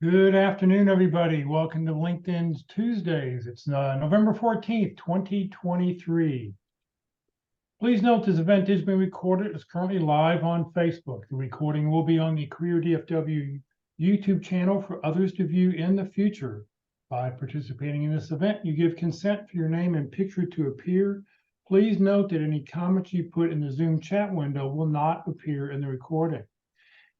Good afternoon, everybody. Welcome to LinkedIn's Tuesdays. It's November 14th, 2023. Please note this event is being recorded. It's currently live on Facebook. The recording will be on the Career DFW YouTube channel for others to view in the future. By participating in this event, you give consent for your name and picture to appear. Please note that any comments you put in the Zoom chat window will not appear in the recording.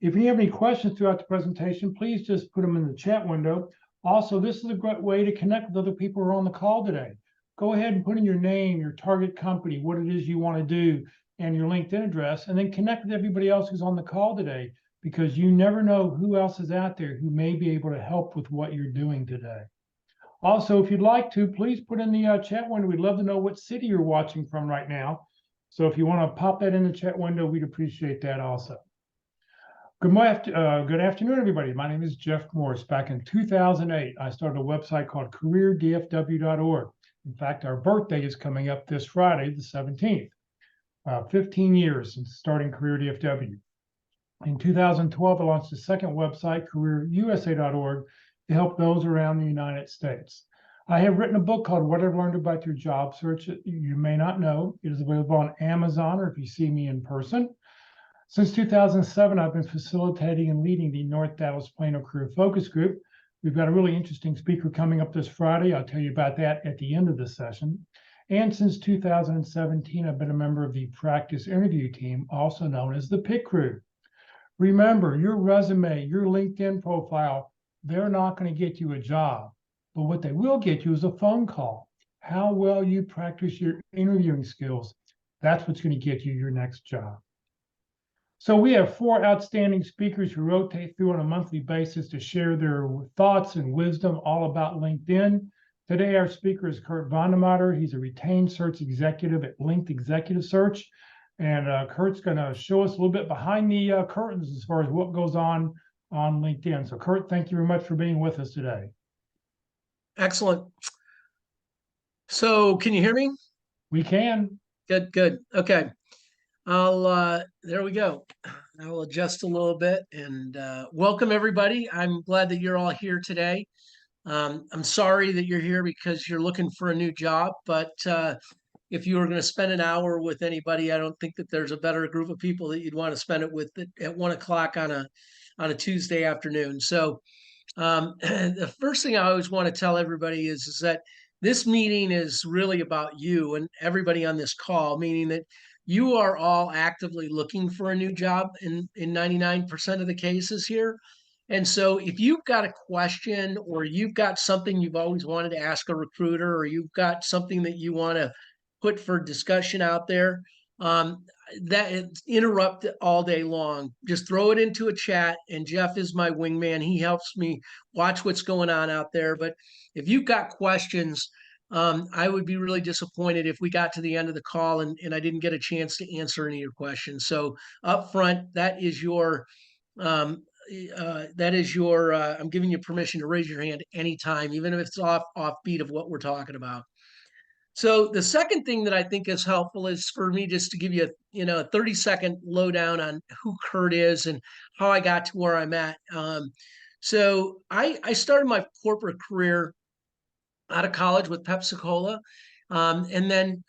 If you have any questions throughout the presentation, please just put them in the chat window. Also, this is a great way to connect with other people who are on the call today. Go ahead and put in your name, your target company, what it is you want to do, and your LinkedIn address, and then connect with everybody else who's on the call today, because you never know who else is out there who may be able to help with what you're doing today. Also, if you'd like to, please put in the chat window. We'd love to know what city you're watching from right now. So if you want to pop that in the chat window, we'd appreciate that also. Good afternoon, everybody. My name is Jeff Morris. Back in 2008, I started a website called careerdfw.org. In fact, our birthday is coming up this Friday, the 17th. 15 years since starting Career DFW. In 2012, I launched a second website, careerusa.org, to help those around the United States. I have written a book called What I've Learned About Your Job Search that you may not know. It is available on Amazon or if you see me in person. Since 2007, I've been facilitating and leading the North Dallas Plano Career Focus Group. We've got a really interesting speaker coming up this Friday. I'll tell you about that at the end of the session. And since 2017, I've been a member of the practice interview team, also known as the PIT Crew. Remember, your resume, your LinkedIn profile, they're not going to get you a job. But what they will get you is a phone call. How well you practice your interviewing skills, that's what's going to get you your next job. So we have 4 outstanding speakers who rotate through on a monthly basis to share their thoughts and wisdom all about LinkedIn. Today, our speaker is Kurt VandeMotter. He's a retained search executive at Linked Executive Search. And Kurt's going to show us a little bit behind the curtains as far as what goes on LinkedIn. So Kurt, thank you very much for being with us today. Excellent. So can you hear me? We can. Good. Okay. There we go. I'll adjust a little bit and welcome everybody. I'm glad that you're all here today. I'm sorry that you're here because you're looking for a new job, but if you were going to spend an hour with anybody, I don't think that there's a better group of people that you'd want to spend it with at 1 o'clock on a Tuesday afternoon. So the first thing I always want to tell everybody is that this meeting is really about you and everybody on this call, meaning that you are all actively looking for a new job in 99% of the cases here. And so if you've got a question or you've got something you've always wanted to ask a recruiter or you've got something that you want to put for discussion out there, that interrupt all day long. Just throw it into a chat, and Jeff is my wingman. He helps me watch what's going on out there. But if you've got questions, I would be really disappointed if we got to the end of the call and I didn't get a chance to answer any of your questions. So up front, that is your I'm giving you permission to raise your hand anytime, even if it's offbeat of what we're talking about. So the second thing that I think is helpful is for me just to give you a 30-second lowdown on who Kurt is and how I got to where I'm at. So I started my corporate career out of college with Pepsi-Cola. And then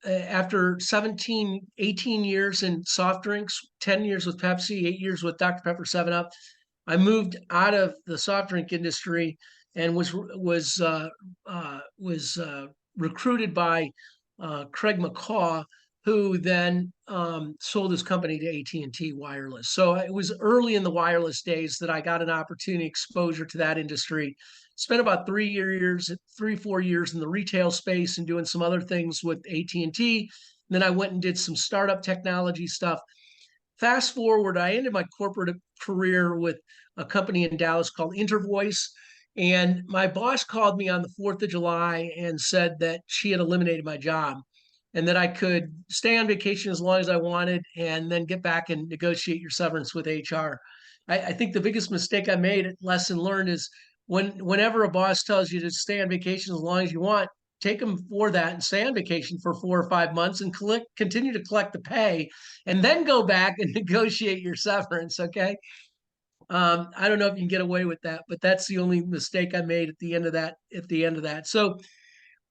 after 18 years in soft drinks, 10 years with Pepsi, 8 years with Dr. Pepper 7-Up, I moved out of the soft drink industry and was recruited by Craig McCaw, who then sold his company to AT&T Wireless. So it was early in the wireless days that I got an opportunity, exposure to that industry. Spent about 4 years in the retail space and doing some other things with AT&T. Then I went and did some startup technology stuff. Fast forward, I ended my corporate career with a company in Dallas called Intervoice. And my boss called me on the 4th of July and said that she had eliminated my job and that I could stay on vacation as long as I wanted and then get back and negotiate your severance with HR. I think the biggest mistake I made, lesson learned, is whenever a boss tells you to stay on vacation as long as you want, take them for that and stay on vacation for 4 or 5 months and continue to collect the pay and then go back and negotiate your severance, okay? I don't know if you can get away with that, but that's the only mistake I made at the end of that. So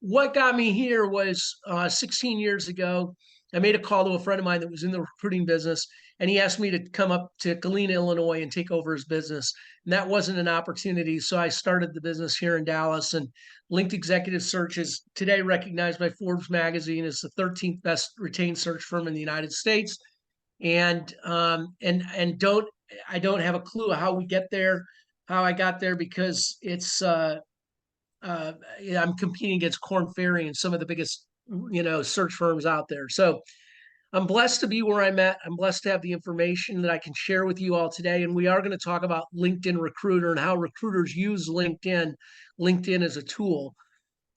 what got me here was 16 years ago. I made a call to a friend of mine that was in the recruiting business, and he asked me to come up to Galena, Illinois, and take over his business. And that wasn't an opportunity, so I started the business here in Dallas. And Linked Executive Search is today recognized by Forbes magazine as the 13th best retained search firm in the United States. And don't I don't have a clue how we get there, how I got there, because it's I'm competing against Korn Ferry and some of the biggest, search firms out there. So I'm blessed to be where I'm at. I'm blessed to have the information that I can share with you all today. And we are going to talk about LinkedIn Recruiter and how recruiters use LinkedIn as a tool.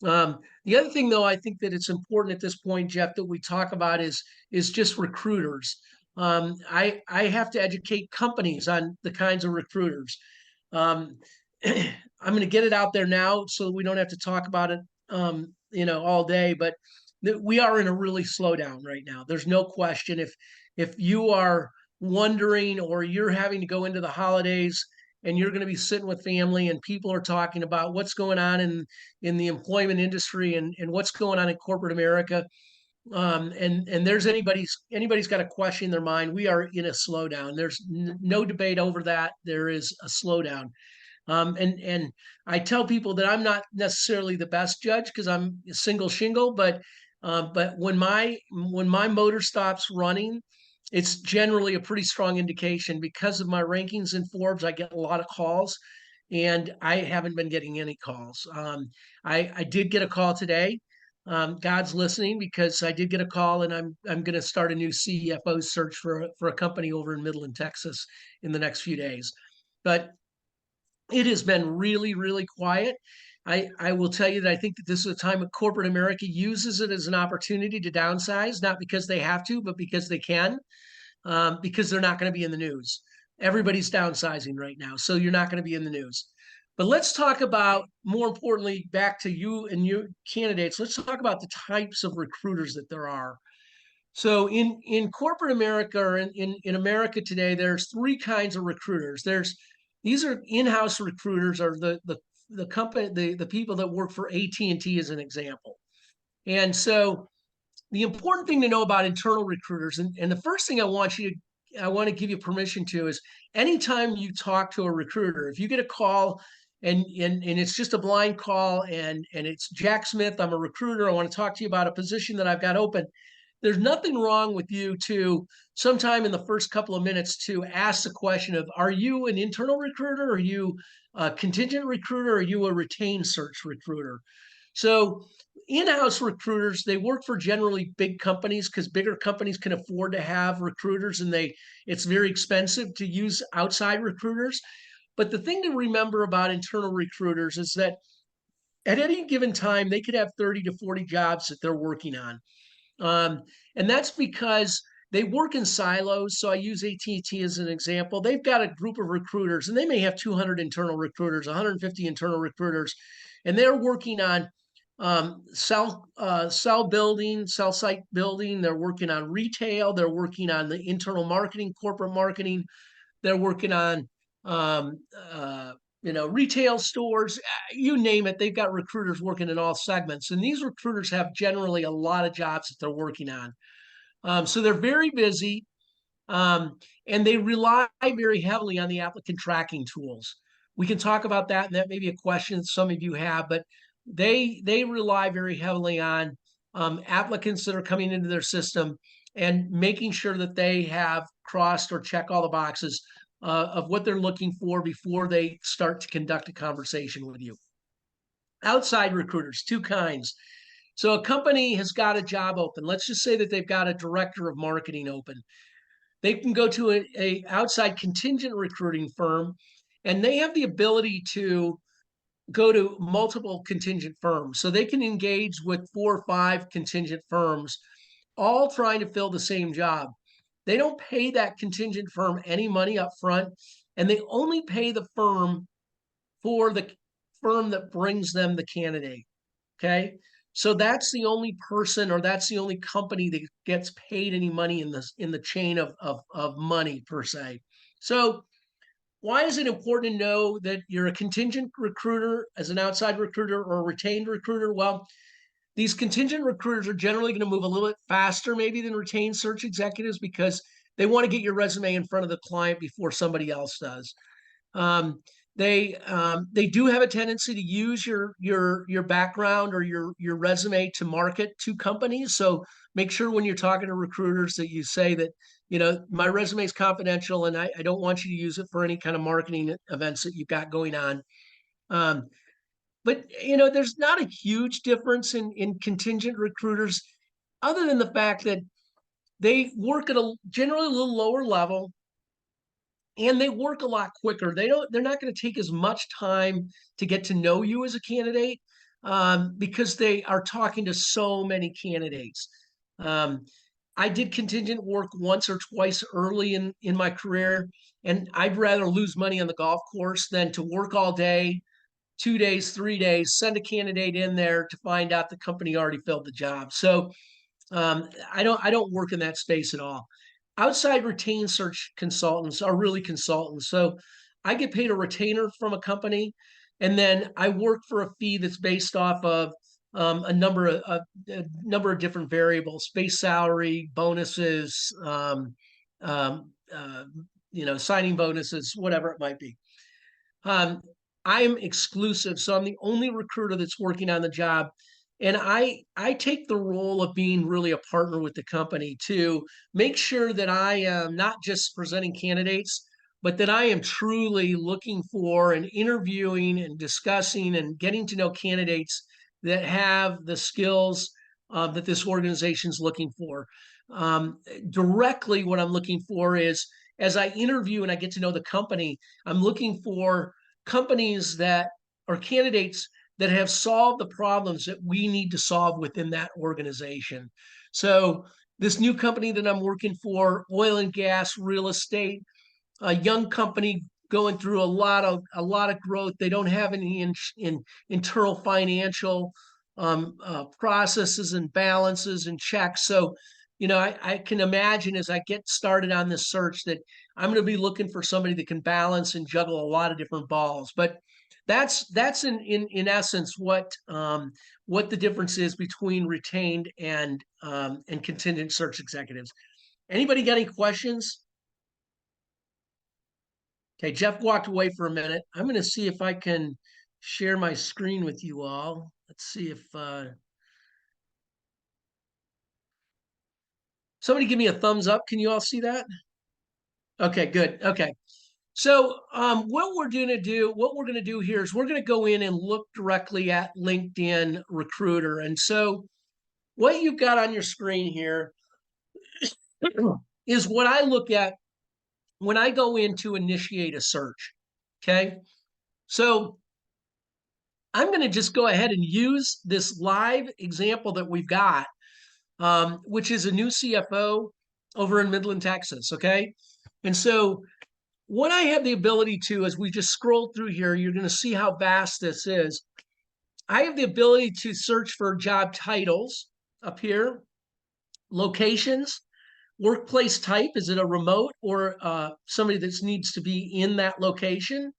The other thing, though, I think that it's important at this point, Jeff, that we talk about is just recruiters. I have to educate companies on the kinds of recruiters. Um, I'm going to get it out there now so that we don't have to talk about it, all day. But we are in a really slowdown right now. There's no question. If you are wondering, or you're having to go into the holidays and you're going to be sitting with family and people are talking about what's going on in the employment industry and what's going on in corporate America, and there's anybody's got a question in their mind, we are in a slowdown. There's no debate over that. There is a slowdown. And I tell people that I'm not necessarily the best judge because I'm single shingle, but when my motor stops running, it's generally a pretty strong indication. Because of my rankings in Forbes, I get a lot of calls, and I haven't been getting any calls. I did get a call today. God's listening, because I did get a call, and I'm going to start a new CFO search for a company over in Midland, Texas, in the next few days. But it has been really, really quiet. I will tell you that I think that this is a time that corporate America uses it as an opportunity to downsize, not because they have to, but because they can, because they're not going to be in the news. Everybody's downsizing right now, so you're not going to be in the news. But let's talk about, more importantly, back to you and your candidates, let's talk about the types of recruiters that there are. So in corporate America, or in America today, there's three kinds of recruiters. These are in-house recruiters, or the company, the people that work for AT&T as an example. And so the important thing to know about internal recruiters, and the first thing I want to give you permission to, is anytime you talk to a recruiter, if you get a call and it's just a blind call, and it's Jack Smith, I'm a recruiter, I want to talk to you about a position that I've got open, there's nothing wrong with you to, sometime in the first couple of minutes, to ask the question of, are you an internal recruiter? Are you a contingent recruiter? Are you a retained search recruiter? So in-house recruiters, they work for generally big companies, because bigger companies can afford to have recruiters, and it's very expensive to use outside recruiters. But the thing to remember about internal recruiters is that at any given time, they could have 30 to 40 jobs that they're working on. And that's because they work in silos. So I use AT&T as an example. They've got a group of recruiters, and they may have 200 internal recruiters, 150 internal recruiters, and they're working on cell building, cell site building. They're working on retail. They're working on the internal marketing, corporate marketing. They're working on retail stores, you name it. They've got recruiters working in all segments, and these recruiters have generally a lot of jobs that they're working on. So they're very busy, and they rely very heavily on the applicant tracking tools. We can talk about that, and that may be a question that some of you have, but they rely very heavily on applicants that are coming into their system, and making sure that they have crossed or check all the boxes of what they're looking for before they start to conduct a conversation with you. Outside recruiters, two kinds. So a company has got a job open. Let's just say that they've got a director of marketing open. They can go to a outside contingent recruiting firm, and they have the ability to go to multiple contingent firms. So they can engage with 4 or 5 contingent firms, all trying to fill the same job. They don't pay that contingent firm any money up front, and they only pay the firm for the firm that brings them the candidate. Okay. So that's the only person, or that's the only company that gets paid any money in the chain of money, per se. So why is it important to know that you're a contingent recruiter as an outside recruiter or a retained recruiter? Well, these contingent recruiters are generally going to move a little bit faster maybe than retained search executives because they want to get your resume in front of the client before somebody else does. Um, they do have a tendency to use your background or your resume to market to companies. So make sure when you're talking to recruiters that you say that, my resume is confidential and I don't want you to use it for any kind of marketing events that you've got going on. Um, but there's not a huge difference in contingent recruiters, other than the fact that they work at a generally a little lower level and they work a lot quicker. They're not going to take as much time to get to know you as a candidate, because they are talking to so many candidates. Um, I did contingent work once or twice early in my career, and I'd rather lose money on the golf course than to work all day, 2 days, 3 days, send a candidate in there to find out the company already filled the job. So I don't work in that space at all. Outside retained search consultants are really consultants. So I get paid a retainer from a company, and then I work for a fee that's based off of a number of different variables: base salary, bonuses, um, uh, signing bonuses, whatever it might be. Um, I'm exclusive, so I'm the only recruiter that's working on the job, and I take the role of being really a partner with the company to make sure that I am not just presenting candidates, but that I am truly looking for and interviewing and discussing and getting to know candidates that have the skills that this organization is looking for. Directly, what I'm looking for is, as I interview and I get to know the company, I'm looking for companies that or candidates that have solved the problems that we need to solve within that organization. So this new company that I'm working for, oil and gas, real estate, a young company going through a lot of growth. They don't have any internal financial processes and balances and checks. So, I can imagine as I get started on this search that I'm going to be looking for somebody that can balance and juggle a lot of different balls. But that's in essence what the difference is between retained and contingent search executives. Anybody got any questions? Okay, Jeff walked away for a minute. I'm going to see if I can share my screen with you all. Let's see if somebody give me a thumbs up. Can you all see that? Okay, good. Okay. So what we're going to do here is we're going to go in and look directly at LinkedIn Recruiter. And so what you've got on your screen here is what I look at when I go in to initiate a search. Okay. So I'm going to just go ahead and use this live example that we've got, which is a new CFO over in Midland, Texas. Okay. And so what I have the ability to, as we just scroll through here, you're going to see how vast this is. I have the ability to search for job titles up here, locations, workplace type. Is it a remote or somebody that needs to be in that location?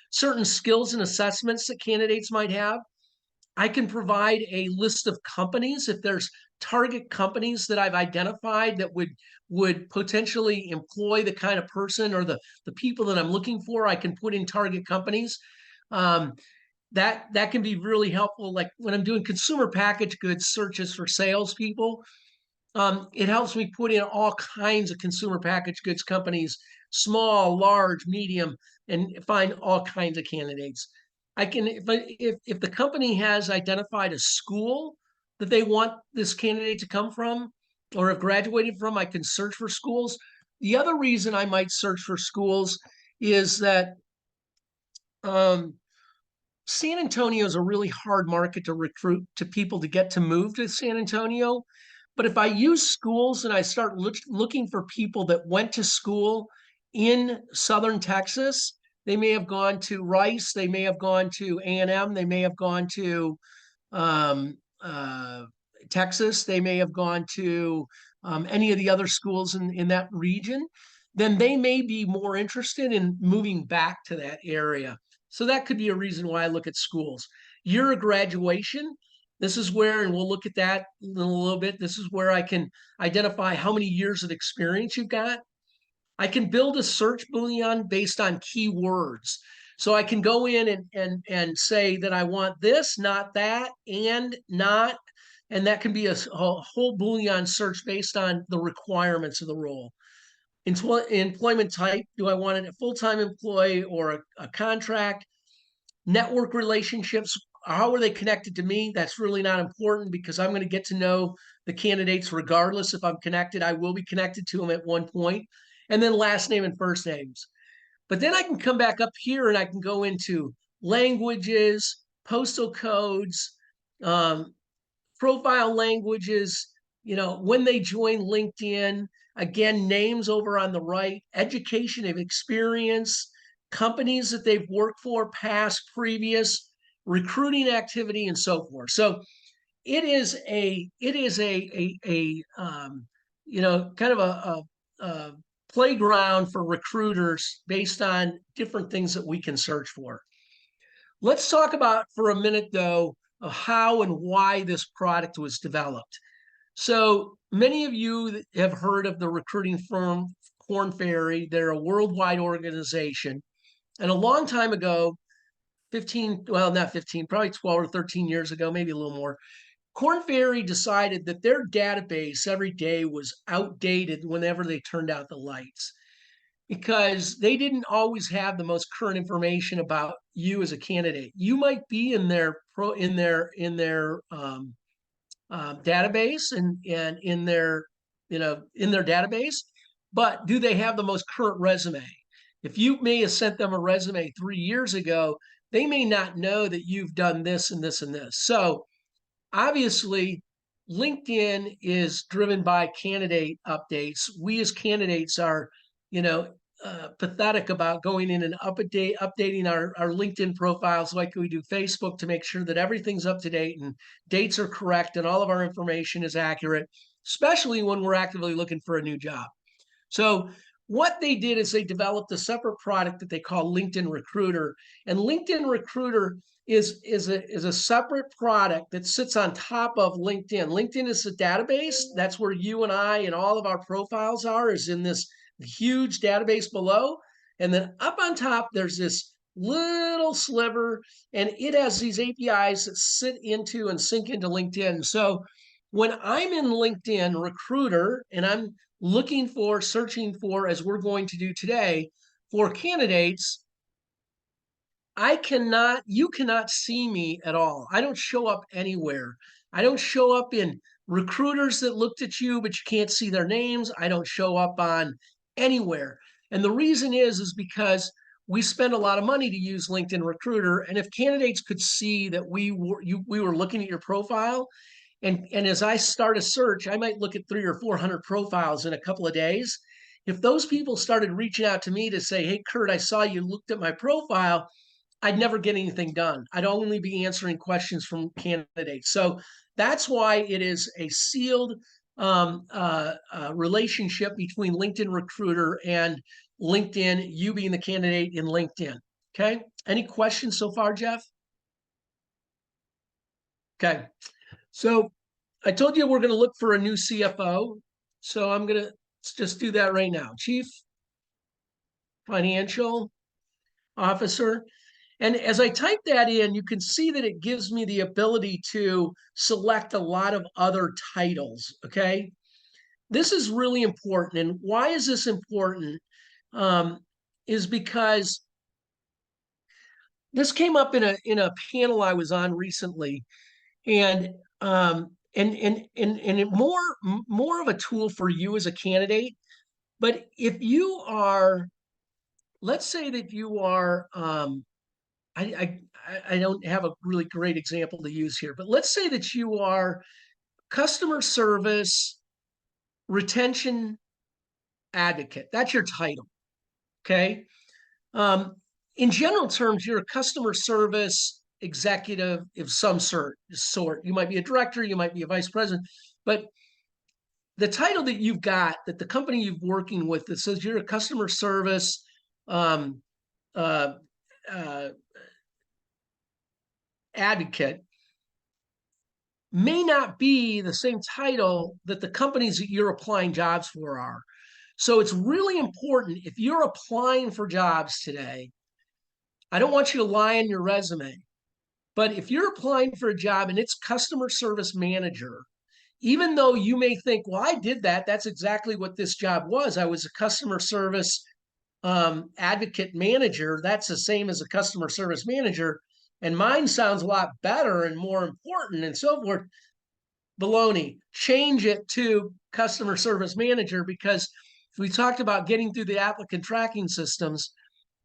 Certain skills and assessments that candidates might have. I can provide a list of companies if there's target companies that I've identified that would potentially employ the kind of person or the people that I'm looking for. I can put in target companies. Um, that can be really helpful. Like when I'm doing consumer packaged goods searches for salespeople, it helps me put in all kinds of consumer packaged goods companies, small, large, medium, and find all kinds of candidates. I can, if the company has identified a school that they want this candidate to come from or have graduated from, I can search for schools. The other reason I might search for schools is that um, San Antonio is a really hard market to recruit to people to get to move to San Antonio. But if I use schools and I start looking for people that went to school in Southern Texas, they may have gone to Rice, they may have gone to A&M, they may have gone to um, uh, Texas, they may have gone to any of the other schools in that region. then they may be more interested in moving back to that area. So that could be a reason why I look at schools. Year of graduation, this is where, and we'll look at that in a little bit. This is where I can identify how many years of experience you've got. I can build a search boolean based on keywords. So I can go in and say that I want this, not that, and not, and that can be a whole boolean search based on the requirements of the role. Employment type, do I want a full-time employee or a contract? Network relationships, how are they connected to me? That's really not important because I'm going to get to know the candidates regardless if I'm connected. I will be connected to them at one point. And then last name and first names. But then I can come back up here and I can go into languages, postal codes, profile languages, when they join LinkedIn, again, names over on the right, education of experience, companies that they've worked for, past, previous, recruiting activity, and so forth. So it is kind of a playground for recruiters based on different things that we can search for. Let's talk about for a minute, though, of how and why this product was developed. So many of you have heard of the recruiting firm Korn Ferry. They're a worldwide organization. And a long time ago, 15, well, not 15, probably 12 or 13 years ago, maybe a little more, Korn Ferry decided that their database every day was outdated whenever they turned out the lights, because they didn't always have the most current information about you as a candidate. You might be in their database and in their database, but do they have the most current resume? If you may have sent them a resume 3 years ago, they may not know that you've done this and this and this. So obviously, LinkedIn is driven by candidate updates. We as candidates are, pathetic about going in and updating our LinkedIn profiles like we do Facebook to make sure that everything's up to date and dates are correct and all of our information is accurate, especially when we're actively looking for a new job. So what they did is they developed a separate product that they call LinkedIn Recruiter. And LinkedIn Recruiter is a separate product that sits on top of LinkedIn. LinkedIn is a database. That's where you and I and all of our profiles is in this huge database below. And then up on top, there's this little sliver, and it has these APIs that sit into and sync into LinkedIn. So when I'm in LinkedIn Recruiter and I'm searching for, as we're going to do today, for candidates, you cannot see me at all. I don't show up anywhere. I don't show up in recruiters that looked at you, but you can't see their names. I don't show up on anywhere. And the reason is because we spend a lot of money to use LinkedIn Recruiter. And if candidates could see that we were looking at your profile, and as I start a search, I might look at 300 or 400 profiles in a couple of days. If those people started reaching out to me to say, hey, Kurt, I saw you looked at my profile, I'd never get anything done. I'd only be answering questions from candidates. So that's why it is a sealed relationship between LinkedIn Recruiter and LinkedIn, you being the candidate in LinkedIn. Okay. Any questions so far, Jeff? Okay. So I told you we're going to look for a new CFO. So I'm going to just do that right now. Chief Financial Officer. And as I type that in, you can see that it gives me the ability to select a lot of other titles, okay? This is really important. And why is this important? Is because this came up in a panel I was on recently, and it more of a tool for you as a candidate. But if you are, let's say that you are, I don't have a really great example to use here, but let's say that you are customer service retention advocate. That's your title. Okay. In general terms, you're a customer service executive of some sort. You might be a director, you might be a vice president, but the title that you've got, that the company you're working with, that says you're a customer service um, uh, uh, advocate, may not be the same title that the companies that you're applying jobs for are. So it's really important, if you're applying for jobs today, I don't want you to lie on your resume, but if you're applying for a job and it's customer service manager, even though you may think, well, I did that, that's exactly what this job was. I was a customer service advocate manager. That's the same as a customer service manager. And mine sounds a lot better and more important and so forth. Baloney. Change it to customer service manager, because we talked about getting through the applicant tracking systems.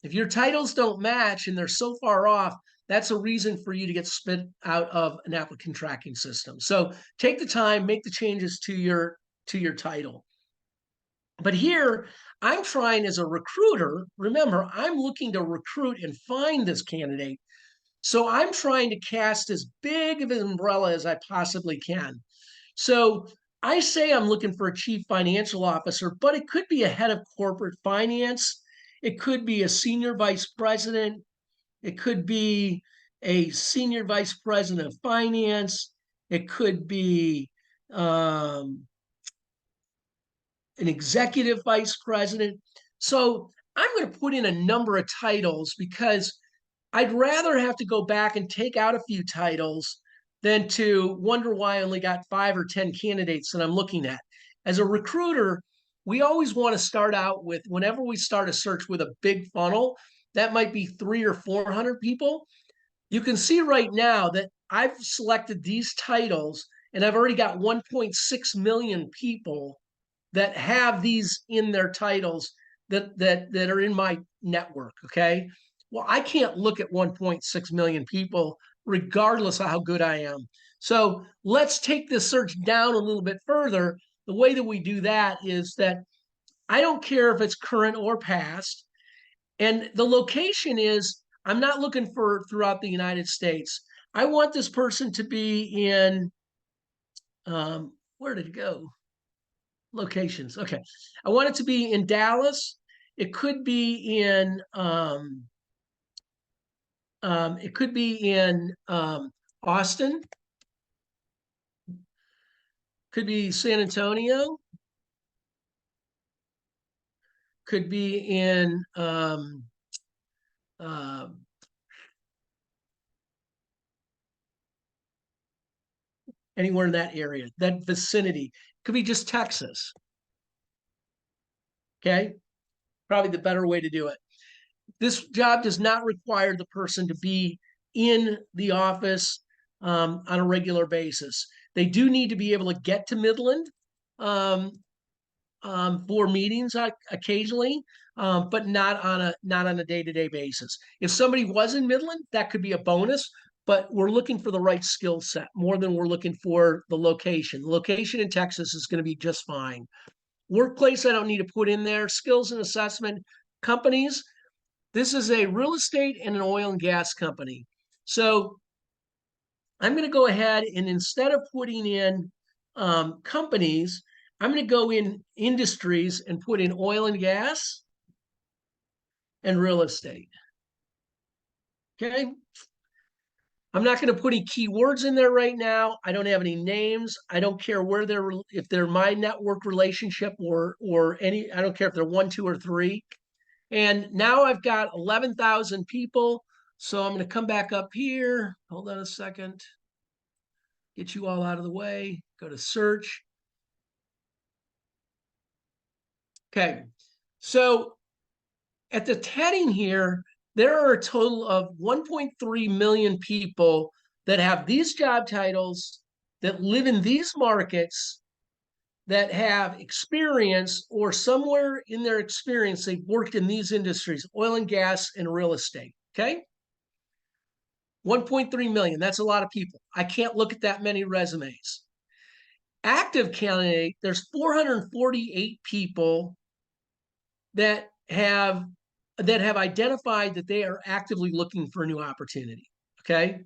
If your titles don't match and they're so far off, that's a reason for you to get spit out of an applicant tracking system. So take the time, make the changes to your title. But here, I'm trying as a recruiter. Remember, I'm looking to recruit and find this candidate. So I'm trying to cast as big of an umbrella as I possibly can. So I say I'm looking for a chief financial officer, but it could be a head of corporate finance. It could be a senior vice president. It could be a senior vice president of finance. It could be an executive vice president. So I'm going to put in a number of titles because I'd rather have to go back and take out a few titles than to wonder why I only got 5 or 10 candidates that I'm looking at. As a recruiter, we always want to start out with, whenever we start a search with a big funnel, that might be 300 or 400 people. You can see right now that I've selected these titles and I've already got 1.6 million people that have these in their titles that are in my network. Okay. Well, I can't look at 1.6 million people regardless of how good I am. So let's take this search down a little bit further. The way that we do that is that I don't care if it's current or past. And the location is, I'm not looking for throughout the United States. I want this person to be in, where did it go? Locations. Okay. I want it to be in Dallas. It could be in, Austin. Could be San Antonio. Could be in anywhere in that area, that vicinity. Could be just Texas. Okay. Probably the better way to do it. This job does not require the person to be in the office on a regular basis. They do need to be able to get to Midland for meetings occasionally, but not on a day-to-day basis. If somebody was in Midland, that could be a bonus, but we're looking for the right skill set more than we're looking for the location. The location in Texas is going to be just fine. Workplace, I don't need to put in there. Skills and assessment. Companies, this is a real estate and an oil and gas company. So I'm going to go ahead and, instead of putting in companies, I'm going to go in industries and put in oil and gas and real estate. Okay. I'm not going to put any keywords in there right now. I don't have any names. I don't care where they're, if they're my network relationship or any, I don't care if they're 1, 2, or 3. And now I've got 11,000 people. So I'm going to come back up here. Hold on a second. Get you all out of the way. Go to search. Okay. So at the heading here, there are a total of 1.3 million people that have these job titles, that live in these markets, that have experience, or somewhere in their experience, they've worked in these industries, oil and gas and real estate. Okay. 1.3 million. That's a lot of people. I can't look at that many resumes. Active candidate, there's 448 people that have identified that they are actively looking for a new opportunity. Okay.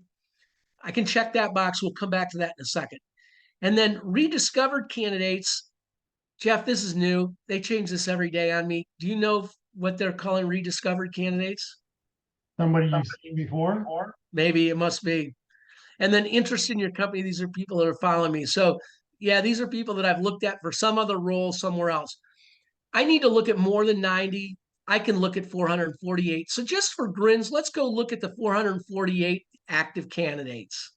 I can check that box. We'll come back to that in a second. And then rediscovered candidates, Jeff, this is new. They change this every day on me. Do you know what they're calling rediscovered candidates? Somebody you've seen before? Maybe it must be. And then interest in your company. These are people that are following me. So yeah, these are people that I've looked at for some other role somewhere else. I need to look at more than 90. I can look at 448. So just for grins, let's go look at the 448 active candidates.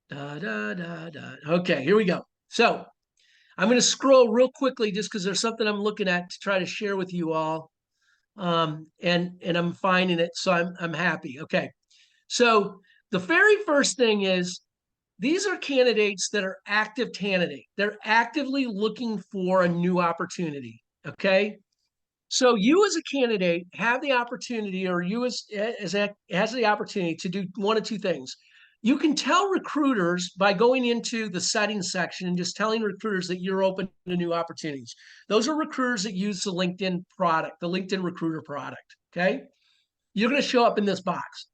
Da, da, da, da. Okay, here we go. So I'm going to scroll real quickly just because there's something I'm looking at to try to share with you all. And I'm finding it, so I'm happy. Okay. So the very first thing is these are candidates that are active candidate. They're actively looking for a new opportunity. Okay. So you as a candidate have the opportunity, or you has the opportunity to do one of two things. You can tell recruiters by going into the settings section and just telling recruiters that you're open to new opportunities. Those are recruiters that use the LinkedIn product, the LinkedIn Recruiter product. Okay. You're going to show up in this box.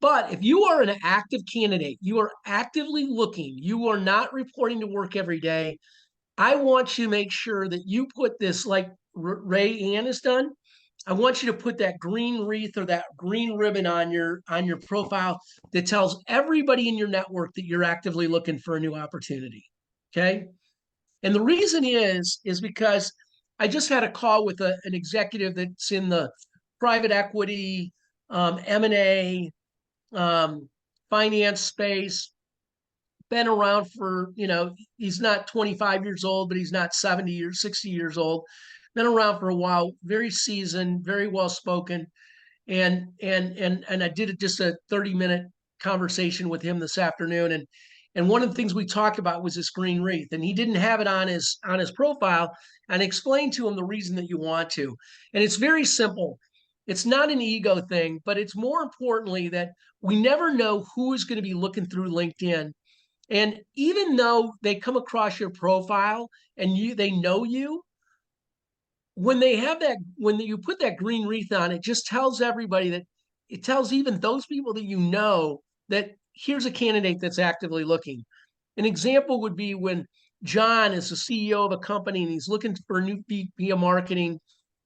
But if you are an active candidate, you are actively looking, you are not reporting to work every day, I want you to make sure that you put this, like Ray Ann has done. I want you to put that green wreath or that green ribbon on your profile that tells everybody in your network that you're actively looking for a new opportunity. Okay. And the reason is because I just had a call with an executive that's in the private equity, M&A, finance space, been around for, he's not 25 years old, but he's not 70 years, 60 years old. Been around for a while, very seasoned, very well spoken. And I did just a 30-minute conversation with him this afternoon. And one of the things we talked about was this green wreath. And he didn't have it on his profile. And I explained to him the reason that you want to. And it's very simple. It's not an ego thing, but it's more importantly that we never know who is going to be looking through LinkedIn. And even though they come across your profile and they know you, when they have that, when you put that green wreath on, it just tells everybody that, it tells even those people that you know that here's a candidate that's actively looking. An example would be when John is the CEO of a company and he's looking for a new VP of marketing.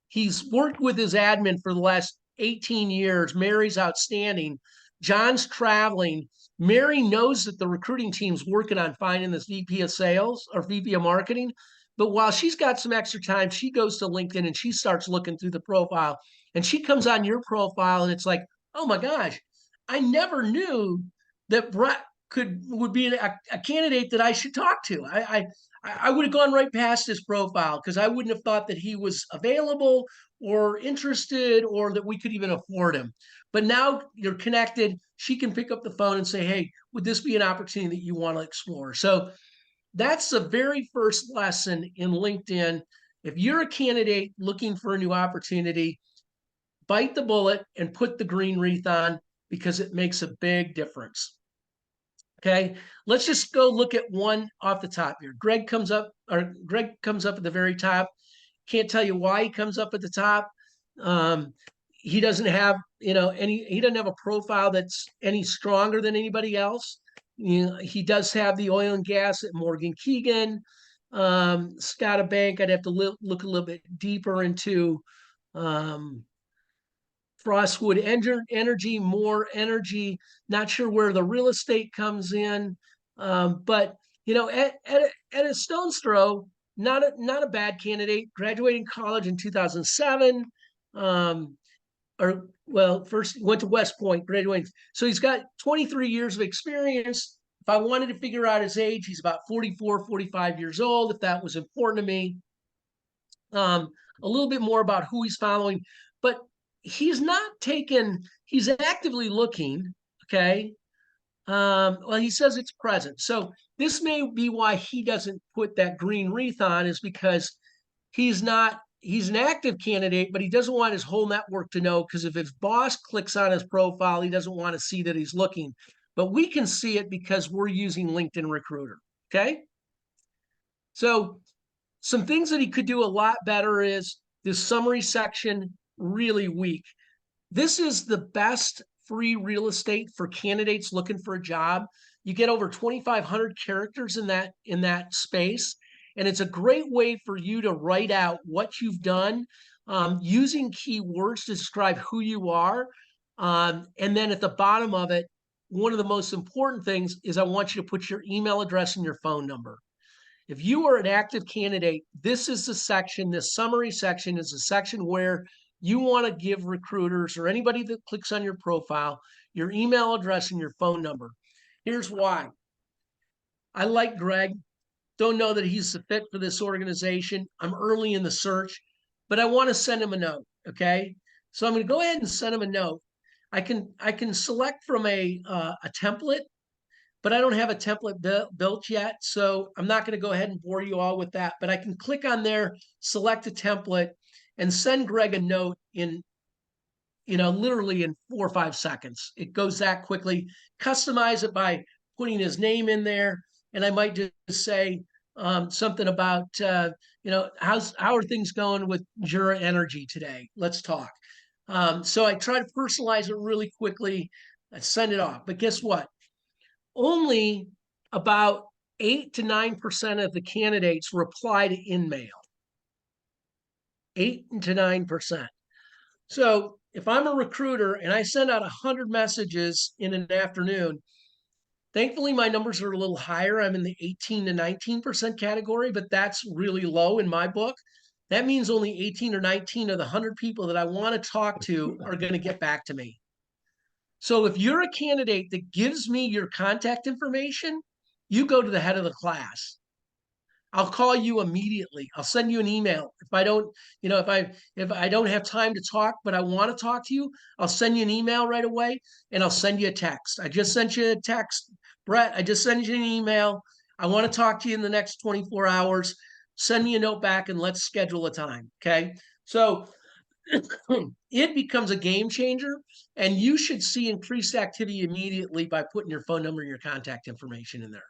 He's worked with his admin for the last 18 years. Mary's outstanding. John's traveling. Mary knows that the recruiting team's working on finding this VP of sales or VP of marketing. But while she's got some extra time, she goes to LinkedIn and she starts looking through the profile. And she comes on your profile and it's like, oh my gosh, I never knew that Brett would be a candidate that I should talk to. I would have gone right past his profile because I wouldn't have thought that he was available or interested or that we could even afford him. But now you're connected. She can pick up the phone and say, hey, would this be an opportunity that you want to explore? So that's the very first lesson in LinkedIn. If you're a candidate looking for a new opportunity, bite the bullet and put the green wreath on because it makes a big difference. Okay, let's just go look at one off the top here. Greg comes up at the very top. Can't tell you why he comes up at the top. He doesn't have, he doesn't have a profile that's any stronger than anybody else. He does have the oil and gas at Morgan Keegan, Scott Bank. I'd have to look a little bit deeper into Frostwood Energy, more energy. Not sure where the real estate comes in, but at a stone's throw, not a bad candidate. Graduating college in 2007, first went to West Point, graduating. So he's got 23 years of experience. If I wanted to figure out his age, he's about 44, 45 years old. If that was important to me, a little bit more about who he's following, but he's actively looking. Okay. Well, he says it's present. So this may be why he doesn't put that green wreath on, is because he's an active candidate, but he doesn't want his whole network to know, because if his boss clicks on his profile, he doesn't want to see that he's looking. But we can see it because we're using LinkedIn Recruiter. Okay. So some things that he could do a lot better is this summary section, really weak. This is the best free real estate for candidates looking for a job. You get over 2,500 characters in that space. And it's a great way for you to write out what you've done using keywords to describe who you are. And then at the bottom of it, one of the most important things is I want you to put your email address and your phone number. If you are an active candidate, this is the section, this summary section is a section where you want to give recruiters or anybody that clicks on your profile your email address and your phone number. Here's why. I like Greg. Don't know that he's the fit for this organization. I'm early in the search, but I want to send him a note. Okay. So I'm going to go ahead and send him a note. I can select from a template, but I don't have a template built yet. So I'm not going to go ahead and bore you all with that, but I can click on there, select a template, and send Greg a note in, literally in 4 or 5 seconds. It goes that quickly. Customize it by putting his name in there. And I might just say something about, how are things going with Jura Energy today? Let's talk. So I try to personalize it really quickly. I send it off. But guess what? Only about 8 to 9% of the candidates reply to InMail. 8 to 9%. So if I'm a recruiter and I send out 100 messages in an afternoon, thankfully my numbers are a little higher. I'm in the 18 to 19% category, but that's really low in my book. That means only 18 or 19 of the 100 people that I want to talk to are going to get back to me. So if you're a candidate that gives me your contact information, you go to the head of the class. I'll call you immediately. I'll send you an email. If I don't, if I don't have time to talk, but I want to talk to you, I'll send you an email right away and I'll send you a text. I just sent you a text. Brett, I just sent you an email. I want to talk to you in the next 24 hours. Send me a note back and let's schedule a time. Okay. So it becomes a game changer, and you should see increased activity immediately by putting your phone number and your contact information in there.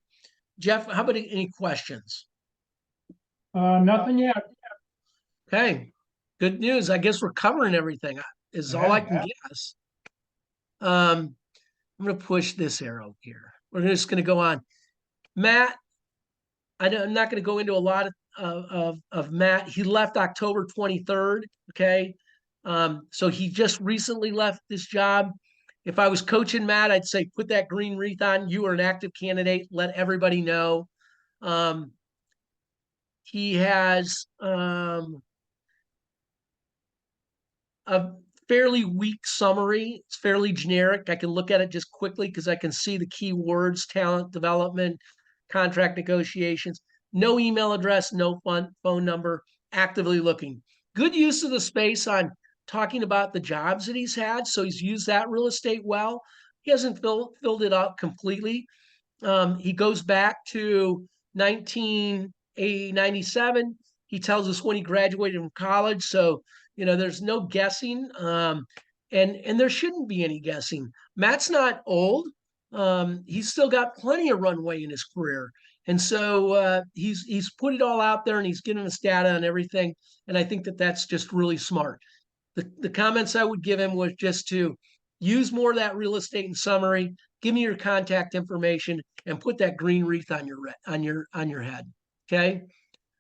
Jeff, how about any questions? Nothing yet. Okay, good news. I guess we're covering everything is all I can guess. I'm going to push this arrow here. We're just going to go on. Matt, I'm not going to go into a lot of Matt. He left October 23rd. Okay. So he just recently left this job. If I was coaching Matt, I'd say put that green wreath on. You are an active candidate. Let everybody know. He has a fairly weak summary. It's fairly generic. I can look at it just quickly because I can see the keywords: talent development, contract negotiations. No email address, no phone number, actively looking. Good use of the space on talking about the jobs that he's had. So he's used that real estate well. He hasn't filled it out completely. He goes back to 1997. He tells us when he graduated from college. So, there's no guessing. And there shouldn't be any guessing. Matt's not old. He's still got plenty of runway in his career. And so he's put it all out there and he's giving us data on everything. And I think that that's just really smart. The comments I would give him was just to use more of that real estate in summary, give me your contact information, and put that green wreath on your head. Okay.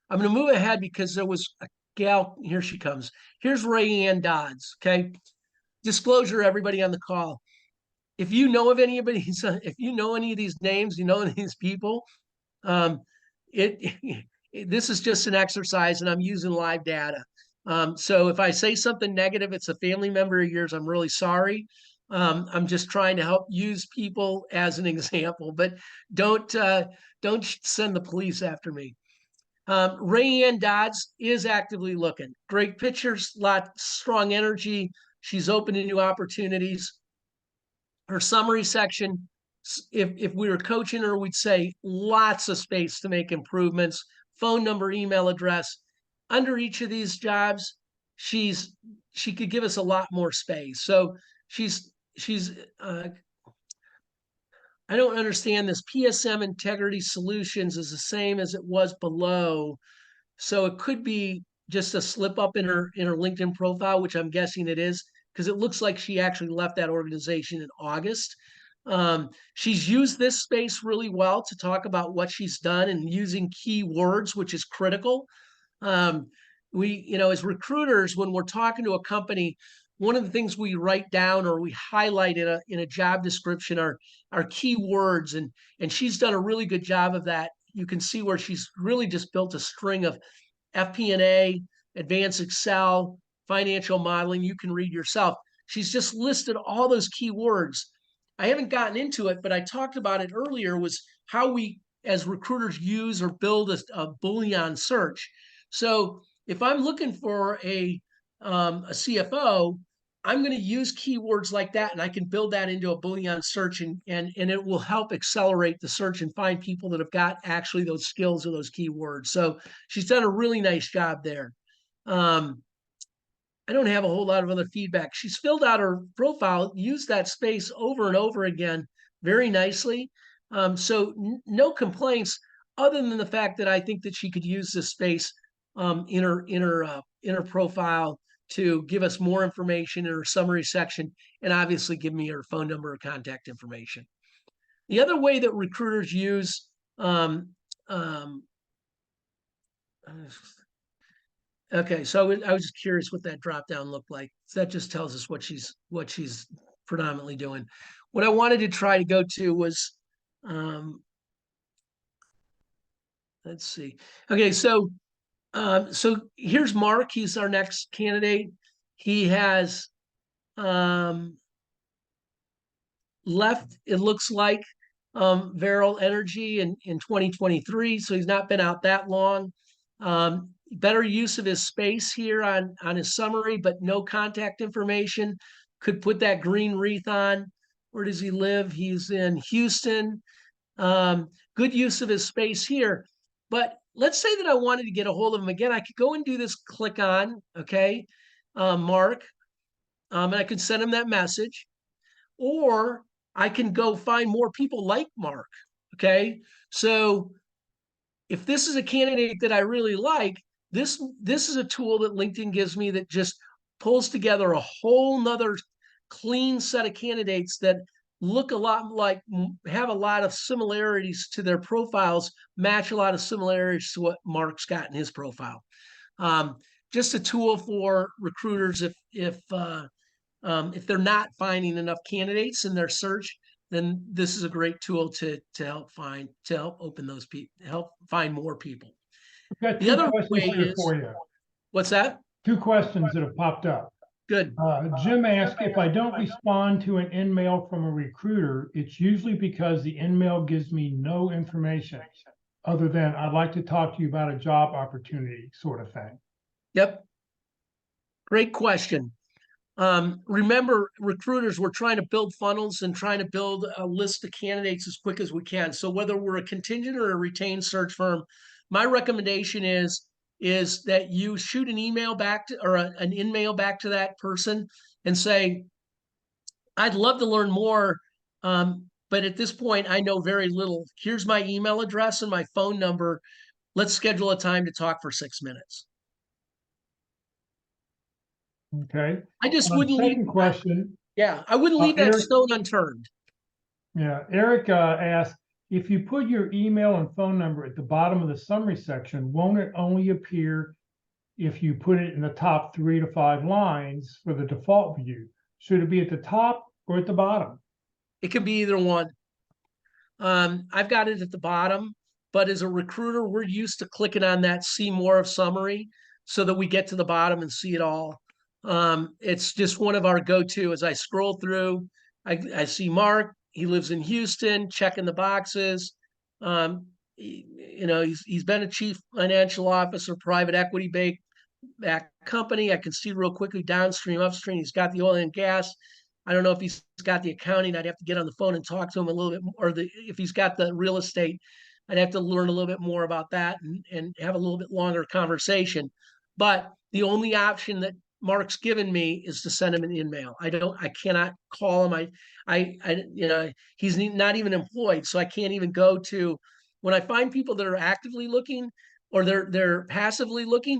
I'm going to move ahead because there was a gal. Here she comes. Here's Rayanne Dodds. Okay. Disclosure, everybody on the call. If you know of anybody, if you know any of these names, you know any of these people, this is just an exercise and I'm using live data. So if I say something negative, it's a family member of yours, I'm really sorry. I'm just trying to help use people as an example, but don't send the police after me. Rayanne Dodds is actively looking. Great pictures, strong energy. She's open to new opportunities. Her summary section, if we were coaching her, we'd say lots of space to make improvements. Phone number, email address. Under each of these jobs, she could give us a lot more space. So I don't understand this. PSM Integrity Solutions is the same as it was below. So it could be just a slip up in her LinkedIn profile, which I'm guessing it is. because it looks like she actually left that organization in August. She's used this space really well to talk about what she's done and using key words, which is critical. As recruiters, when we're talking to a company, one of the things we write down or we highlight in a job description are key words, and she's done a really good job of that. You can see where she's really just built a string of FP&A, advanced Excel, financial modeling. You can read yourself. She's just listed all those key words. I haven't gotten into it, but I talked about it earlier, was how we as recruiters use or build a Boolean search. So if I'm looking for a CFO, I'm going to use keywords like that, and I can build that into a Boolean search, and it will help accelerate the search and find people that have got actually those skills or those keywords. So she's done a really nice job there. I don't have a whole lot of other feedback. She's filled out her profile, used that space over and over again very nicely. So no complaints, other than the fact that I think that she could use this space in her profile to give us more information in her summary section, and obviously give me her phone number or contact information. The other way that recruiters use okay, so I was just curious what that drop down looked like. So that just tells us what she's predominantly doing. What I wanted to try to go to was, let's see. Okay, so here's Mark. He's our next candidate. He has left, it looks like, Viral Energy in 2023, so he's not been out that long. Better use of his space here on his summary, but no contact information. Could put that green wreath on. Where does he live? He's in Houston. Good use of his space here. But let's say that I wanted to get a hold of him again. I could go and do this click on, okay, Mark, and I could send him that message. Or I can go find more people like Mark, okay? So if this is a candidate that I really like, this is a tool that LinkedIn gives me that just pulls together a whole nother clean set of candidates that look a lot like, have a lot of similarities to their profiles, match a lot of similarities to what Mark's got in his profile. Just a tool for recruiters if they're not finding enough candidates in their search, then this is a great tool to help open those people, help find more people. I've got The two other questions way here is, for you. what's that? Two questions that have popped up. Good. Jim asked, if I don't respond to an in-mail from a recruiter, it's usually because the in-mail gives me no information other than I'd like to talk to you about a job opportunity sort of thing. Yep. Great question. Remember, recruiters, we're trying to build funnels and trying to build a list of candidates as quick as we can. So whether we're a contingent or a retained search firm, my recommendation is that you shoot an email back to, or an in-mail back to that person and say, I'd love to learn more, but at this point, I know very little. Here's my email address and my phone number. Let's schedule a time to talk for 6 minutes. Okay. I just wouldn't leave. Second question. Yeah, I wouldn't leave that Eric, stone unturned. Yeah, Eric asked, if you put your email and phone number at the bottom of the summary section, won't it only appear if you put it in the top 3 to 5 lines for the default view? Should it be at the top or at the bottom? It can be either one. I've got it at the bottom, but as a recruiter, we're used to clicking on that see more of summary so that we get to the bottom and see it all. It's just one of our go-to. As I scroll through, I see Mark, he lives in Houston, checking the boxes. He's been a chief financial officer, private equity back company. I can see real quickly downstream, upstream. He's got the oil and gas. I don't know if he's got the accounting. I'd have to get on the phone and talk to him a little bit more. Or if he's got the real estate, I'd have to learn a little bit more about that and have a little bit longer conversation. But the only option that Mark's given me is to send him an email. I cannot call him. He's not even employed, so I can't even go to, when I find people that are actively looking or they're passively looking,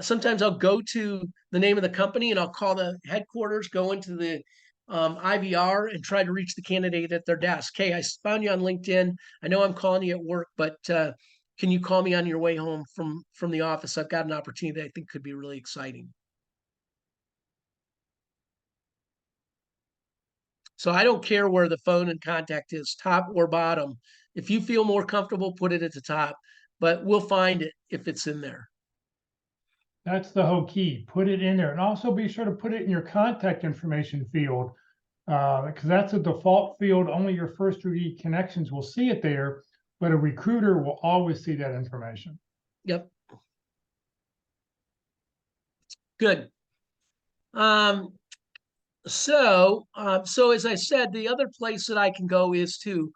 Sometimes I'll go to the name of the company and I'll call the headquarters, go into the IVR and try to reach the candidate at their desk. Hey, I found you on LinkedIn. I know I'm calling you at work, but can you call me on your way home from the office? I've got an opportunity that I think could be really exciting. So I don't care where the phone and contact is, top or bottom. If you feel more comfortable, put it at the top, but we'll find it if it's in there. That's the whole key. Put it in there, and also be sure to put it in your contact information field, because that's a default field. Only your first degree connections will see it there, but a recruiter will always see that information. Yep. Good. So as I said, the other place that I can go is to,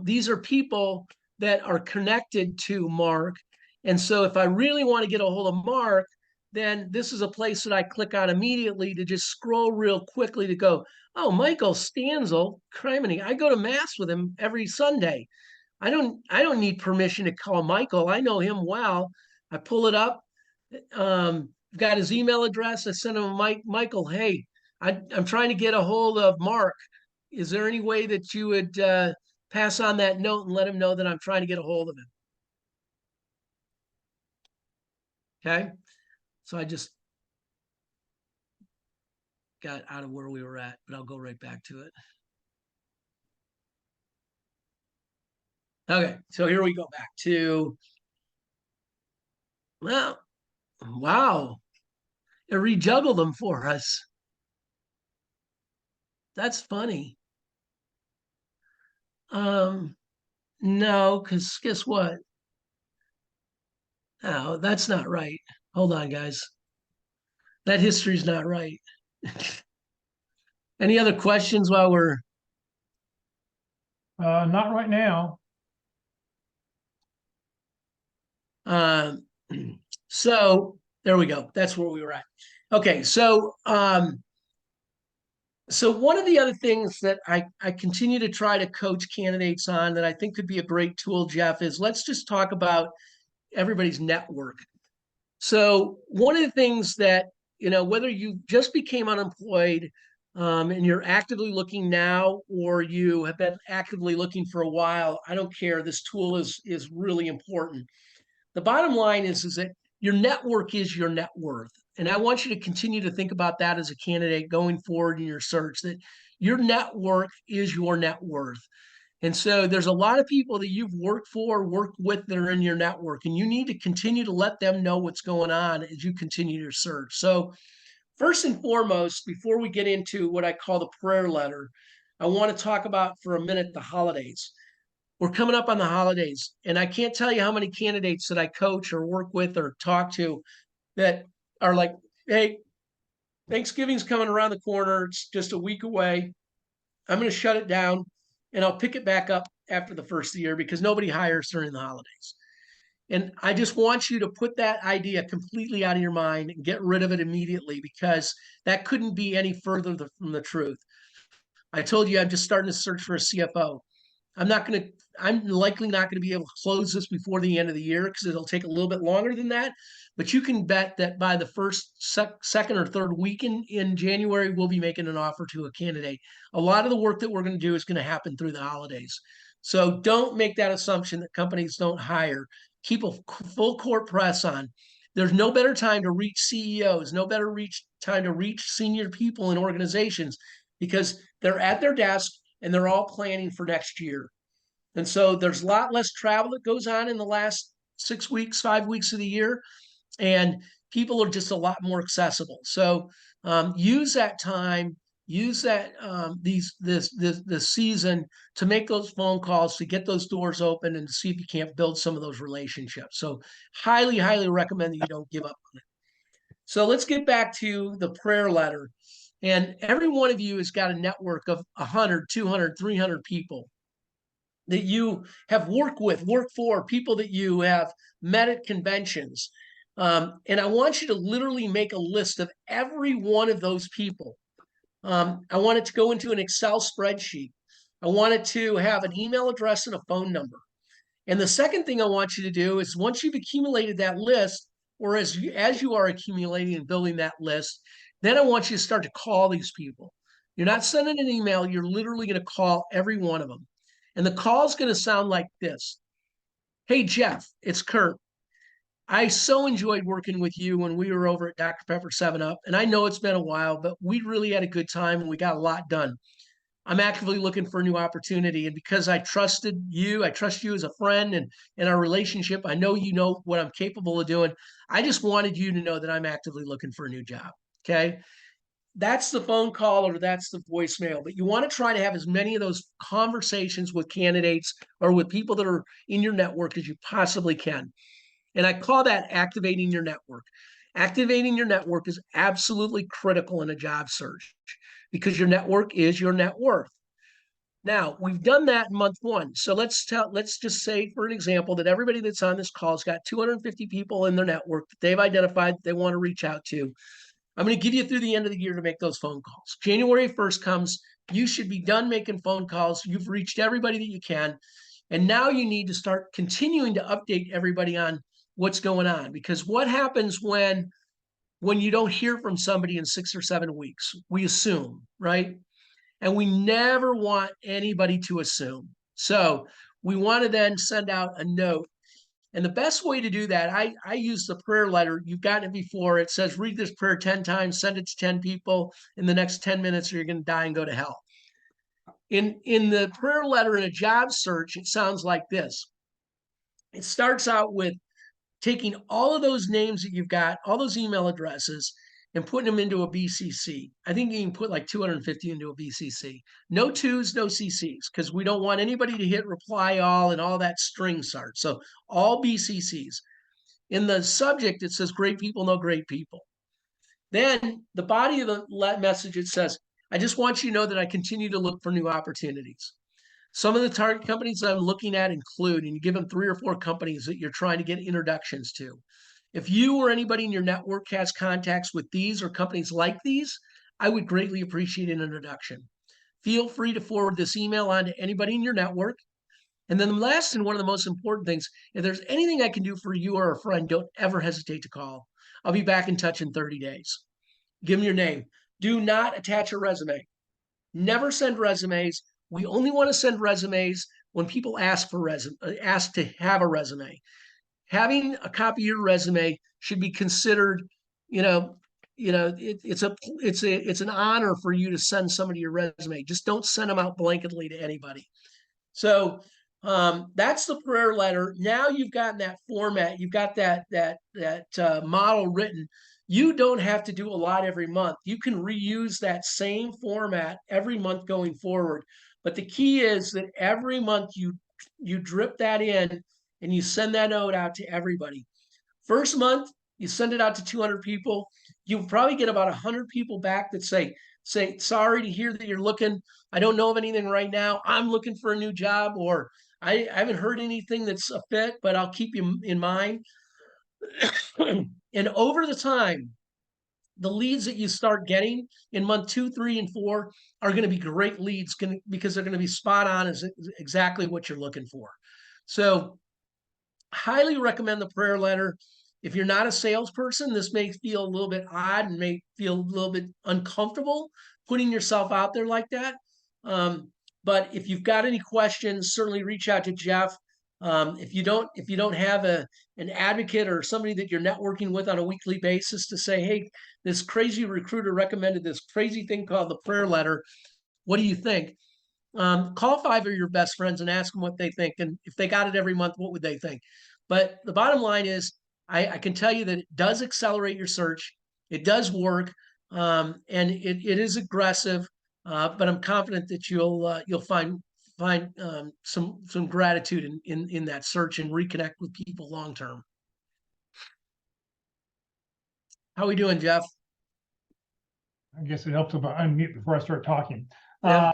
these are people that are connected to Mark. And so if I really want to get a hold of Mark, then this is a place that I click on immediately to just scroll real quickly to go, oh, Michael Stanzel, criminy, I go to mass with him every Sunday. I don't need permission to call Michael. I know him well. I pull it up. Got his email address. I sent him a Michael, hey, I'm trying to get a hold of Mark. Is there any way that you would pass on that note and let him know that I'm trying to get a hold of him? Okay. So I just got out of where we were at, but I'll go right back to it. Okay. So here we go back to, well, wow. It rejuggled them for us. That's funny. No, because guess what? No, that's not right. Hold on, guys. That history's not right. Any other questions while we're Not right now. um so there we go. That's where we were at. Okay, so one of the other things that I continue to try to coach candidates on that I think could be a great tool, Jeff, is let's just talk about everybody's network. So one of the things that, whether you just became unemployed and you're actively looking now, or you have been actively looking for a while, I don't care. This tool is really important. The bottom line is that your network is your net worth. And I want you to continue to think about that as a candidate going forward in your search, that your network is your net worth. And so there's a lot of people that you've worked for, worked with that are in your network, and you need to continue to let them know what's going on as you continue your search. So first and foremost, before we get into what I call the prayer letter, I want to talk about for a minute the holidays. We're coming up on the holidays, and I can't tell you how many candidates that I coach or work with or talk to that are like, hey, Thanksgiving's coming around the corner. It's just a week away. I'm going to shut it down and I'll pick it back up after the first of the year because nobody hires during the holidays. And I just want you to put that idea completely out of your mind and get rid of it immediately because that couldn't be any further from the truth. I told you I'm just starting to search for a CFO. I'm likely not going to be able to close this before the end of the year because it'll take a little bit longer than that. But you can bet that by the first, second, or third week in January, we'll be making an offer to a candidate. A lot of the work that we're going to do is going to happen through the holidays. So don't make that assumption that companies don't hire. Keep a full court press on. There's no better time to reach CEOs, no better time to reach senior people in organizations because they're at their desk and they're all planning for next year. And so there's a lot less travel that goes on in the last 6 weeks, 5 weeks of the year, and people are just a lot more accessible. So use that time, use that this season to make those phone calls, to get those doors open, and to see if you can't build some of those relationships. So highly, highly recommend that you don't give up on it. So let's get back to the prayer letter. And every one of you has got a network of 100, 200, 300 people that you have worked with, worked for, people that you have met at conventions. And I want you to literally make a list of every one of those people. I want it to go into an Excel spreadsheet. I want it to have an email address and a phone number. And the second thing I want you to do is once you've accumulated that list, or as you are accumulating and building that list, then I want you to start to call these people. You're not sending an email, you're literally going to call every one of them. And the call is going to sound like this. Hey, Jeff, it's Kurt. I so enjoyed working with you when we were over at Dr. Pepper 7 Up. And I know it's been a while, but we really had a good time and we got a lot done. I'm actively looking for a new opportunity. And because I trusted you, I trust you as a friend and in our relationship, I know you know what I'm capable of doing. I just wanted you to know that I'm actively looking for a new job. Okay. That's the phone call or that's the voicemail. But you want to try to have as many of those conversations with candidates or with people that are in your network as you possibly can. And I call that activating your network. Activating your network is absolutely critical in a job search because your network is your net worth. Now, we've done that in month one. So let's just say, for an example, that everybody that's on this call has got 250 people in their network that they've identified that they want to reach out to. I'm going to give you through the end of the year to make those phone calls. January 1st comes, you should be done making phone calls. You've reached everybody that you can. And now you need to start continuing to update everybody on what's going on. Because what happens when you don't hear from somebody in 6 or 7 weeks? We assume, right? And we never want anybody to assume. So we want to then send out a note. And the best way to do that, I use the prayer letter. You've gotten it before. It says, read this prayer 10 times, send it to 10 people in the next 10 minutes, or you're going to die and go to hell. In the prayer letter in a job search, it sounds like this. It starts out with taking all of those names that you've got, all those email addresses, and putting them into a BCC. I think you can put like 250 into a BCC. No twos, no CCs, because we don't want anybody to hit reply all and all that string start. So all BCCs. In the subject, it says great people know great people. Then the body of the message, it says, I just want you to know that I continue to look for new opportunities. Some of the target companies I'm looking at include, and you give them 3 or 4 companies that you're trying to get introductions to. If you or anybody in your network has contacts with these or companies like these, I would greatly appreciate an introduction. Feel free to forward this email on to anybody in your network. And then the last and one of the most important things, if there's anything I can do for you or a friend, don't ever hesitate to call. I'll be back in touch in 30 days. Give them your name. Do not attach a resume. Never send resumes. We only want to send resumes when people ask to have a resume. Having a copy of your resume should be considered, it's an honor for you to send somebody your resume. Just don't send them out blanketly to anybody. So that's the prayer letter. Now you've gotten that format. You've got that model written. You don't have to do a lot every month. You can reuse that same format every month going forward. But the key is that every month you drip that in and you send that note out to everybody. First month, you send it out to 200 people. You'll probably get about 100 people back that say, sorry to hear that you're looking. I don't know of anything right now. I'm looking for a new job, or I haven't heard anything that's a fit, but I'll keep you in mind. And over the time, the leads that you start getting in month 2, 3, and 4 are going to be great leads because they're going to be spot on as exactly what you're looking for. So highly recommend the prayer letter. If you're not a salesperson, this may feel a little bit odd and may feel a little bit uncomfortable putting yourself out there like that. But if you've got any questions, certainly reach out to Jeff. If you don't have an advocate or somebody that you're networking with on a weekly basis to say, hey, this crazy recruiter recommended this crazy thing called the prayer letter. What do you think? Call 5 of your best friends and ask them what they think. And if they got it every month, what would they think? But the bottom line is, I can tell you that it does accelerate your search. It does work, and it is aggressive. But I'm confident that you'll find some gratitude in that search and reconnect with people long term. How are we doing, Jeff? I guess it helps if I unmute before I start talking. Yeah.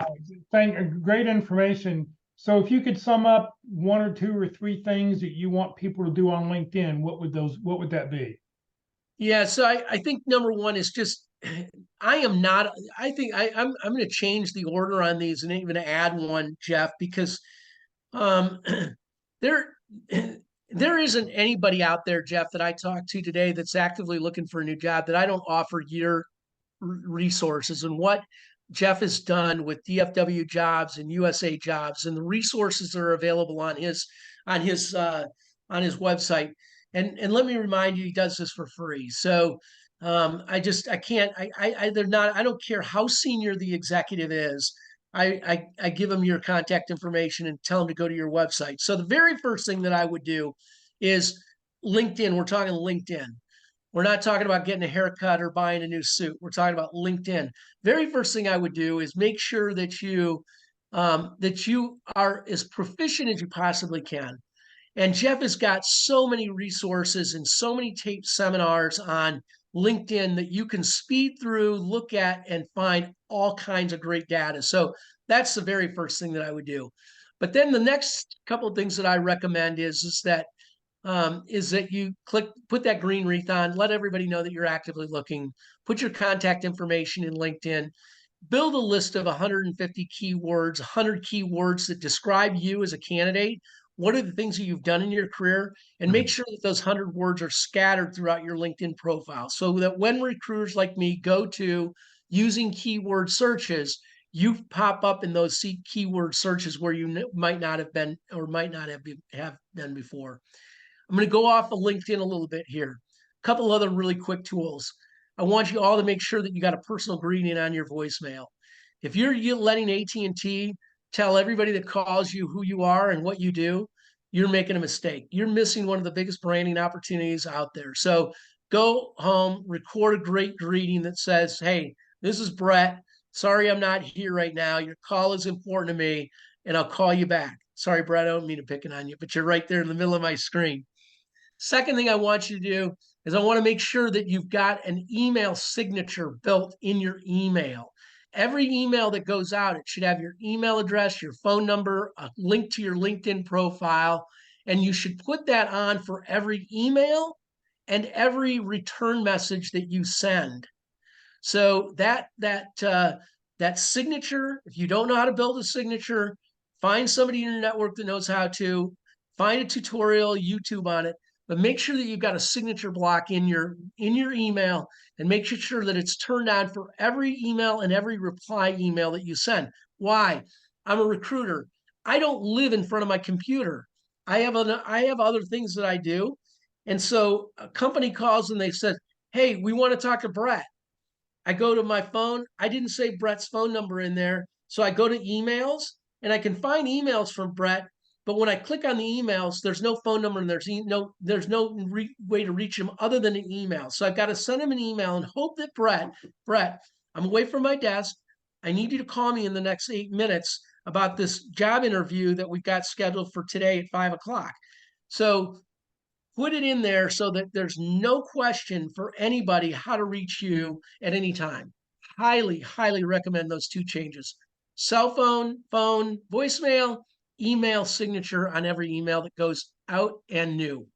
Great information. So if you could sum up 1 or 2 or 3 things that you want people to do on LinkedIn, what would that be? Yeah, so I think number one is just I'm going to change the order on these and even add one, Jeff, because there there isn't anybody out there, Jeff, that I talked to today that's actively looking for a new job that I don't offer your resources. And what Jeff has done with DFW Jobs and USA Jobs and the resources that are available on on his on his website. And let me remind you, he does this for free. So I can't they're not, I don't care how senior the executive is. I give them your contact information and tell them to go to your website. So the very first thing that I would do is LinkedIn. We're talking LinkedIn. We're not talking about getting a haircut or buying a new suit. We're talking about LinkedIn. Very first thing I would do is make sure that you are as proficient as you possibly can. And Jeff has got so many resources and so many taped seminars on LinkedIn that you can speed through, look at, and find all kinds of great data. So that's the very first thing that I would do. But then the next couple of things that I recommend is that you put that green wreath on, let everybody know that you're actively looking, put your contact information in LinkedIn, build a list of 150 keywords, 100 keywords that describe you as a candidate. What are the things that you've done in your career? And make sure that those 100 words are scattered throughout your LinkedIn profile so that when recruiters like me go to using keyword searches, you pop up in those keyword searches where you might not have been or might not have been before. I'm going to go off of LinkedIn a little bit here. A couple other really quick tools. I want you all to make sure that you got a personal greeting on your voicemail. If you're letting AT&T tell everybody that calls you who you are and what you do, you're making a mistake. You're missing one of the biggest branding opportunities out there. So go home, record a great greeting that says, hey, this is Brett. Sorry I'm not here right now. Your call is important to me, and I'll call you back. Sorry, Brett, I don't mean to pick on you, but you're right there in the middle of my screen. Second thing I want you to do is I want to make sure that you've got an email signature built in your email. Every email that goes out, it should have your email address, your phone number, a link to your LinkedIn profile, and you should put that on for every email and every return message that you send. So that signature, if you don't know how to build a signature, find somebody in your network that knows how to, find a tutorial, YouTube on it, but make sure that you've got a signature block in your email and make sure that it's turned on for every email and every reply email that you send. Why? I'm a recruiter. I don't live in front of my computer. I have other things that I do. And so a company calls and they said, hey, we want to talk to Brett. I go to my phone. I didn't say Brett's phone number in there. So I go to emails and I can find emails from Brett. But when I click on the emails, there's no phone number and there's no way to reach him other than an email. So I've got to send him an email and hope that Brett, I'm away from my desk. I need you to call me in the next 8 minutes about this job interview that we've got scheduled for today at 5 o'clock. So put it in there so that there's no question for anybody how to reach you at any time. Highly, highly recommend those two changes. Cell phone, voicemail, email signature on every email that goes out and new.